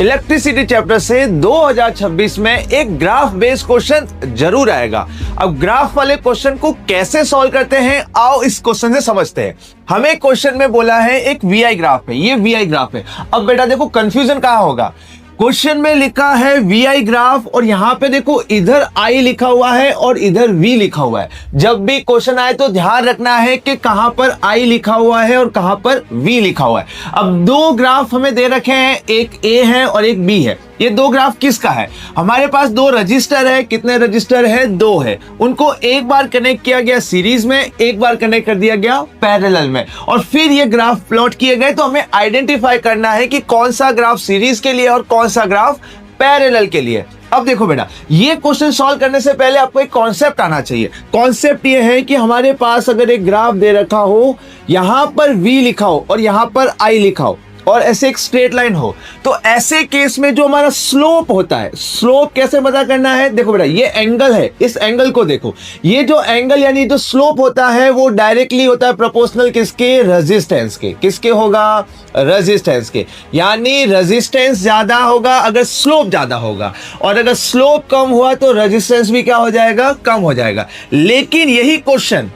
Electricity chapter से 2026 में एक ग्राफ बेस्ड क्वेश्चन जरूर आएगा। अब ग्राफ वाले क्वेश्चन को कैसे सॉल्व करते हैं, आओ इस क्वेश्चन से समझते हैं। हमें क्वेश्चन में बोला है एक वीआई ग्राफ है, ये वीआई ग्राफ है। अब बेटा देखो कंफ्यूजन कहां होगा, क्वेश्चन में लिखा है वीआई ग्राफ और यहां पे देखो इधर आई लिखा हुआ है और इधर वी लिखा हुआ है। जब भी क्वेश्चन आए तो ध्यान रखना है कि कहां पर आई लिखा हुआ है और कहां पर वी लिखा हुआ है। अब दो ग्राफ हमें दे रखे हैं, एक ए है और एक बी है। ये दो ग्राफ किसका है, हमारे पास दो रजिस्टर है। कितने रजिस्टर है, दो है। उनको एक बार कनेक्ट किया गया सीरीज में, एक बार कनेक्ट कर दिया गया पैरेलल में, और फिर ये ग्राफ प्लॉट किए गए। तो हमें आइडेंटिफाई करना है कि कौन सा ग्राफ सीरीज के लिए और कौन सा ग्राफ पैरेलल के लिए। अब देखो बेटा, ये क्वेश्चन सॉल्व करने से पहले आपको एक कॉन्सेप्ट आना चाहिए। कॉन्सेप्ट ये है कि हमारे पास अगर एक ग्राफ दे रखा हो, यहां पर v लिखा हो और यहां पर i लिखा हो और ऐसे एक स्ट्रेट लाइन हो, तो ऐसे केस में जो हमारा स्लोप होता है, स्लोप कैसे पता करना है। देखो बेटा, ये एंगल है, इस एंगल को देखो। ये जो एंगल यानी जो स्लोप होता है वो डायरेक्टली होता है प्रोपोर्शनल किसके, रेजिस्टेंस के। किसके होगा, रेजिस्टेंस के। यानी रेजिस्टेंस ज्यादा होगा अगर स्लोप ज्यादा होगा, और अगर स्लोप कम हुआ तो रेजिस्टेंस भी क्या हो जाएगा, कम हो जाएगा। लेकिन यही क्वेश्चन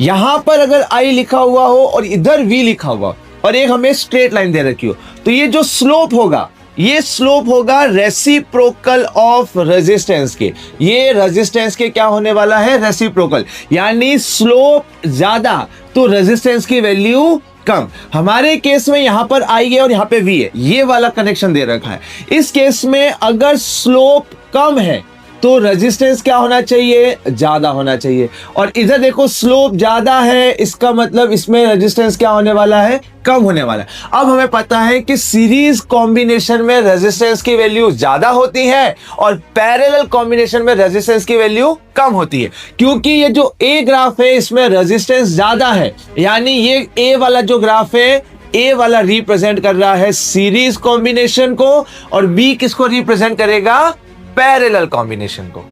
यहां पर अगर आई लिखा हुआ हो और इधर वी लिखा हुआ और एक हमें स्ट्रेट लाइन दे रखी हो, तो ये जो स्लोप होगा, ये स्लोप होगा रेसिप्रोकल ऑफ रेजिस्टेंस के। ये रेजिस्टेंस के क्या होने वाला है, रेसिप्रोकल। यानी स्लोप ज्यादा तो रेजिस्टेंस की वैल्यू कम। हमारे केस में यहां पर आई है और यहां पे वी है, ये वाला कनेक्शन दे रखा है। इस केस में अगर स्लोप कम है तो रेजिस्टेंस क्या होना चाहिए, ज्यादा होना चाहिए। और इधर देखो स्लोप ज्यादा है, इसका मतलब इसमें रेजिस्टेंस क्या होने वाला है, कम होने वाला है। अब हमें पता है कि सीरीज कॉम्बिनेशन में रेजिस्टेंस की वैल्यू ज्यादा होती है और पैरेलल कॉम्बिनेशन में रेजिस्टेंस की वैल्यू कम होती है। क्योंकि ये जो ए ग्राफ है इसमें रेजिस्टेंस ज्यादा है, यानी ये ए वाला जो ग्राफ है, ए वाला रिप्रेजेंट कर रहा है सीरीज कॉम्बिनेशन को और बी किसको रिप्रेजेंट करेगा, पैरेलल कॉम्बिनेशन को।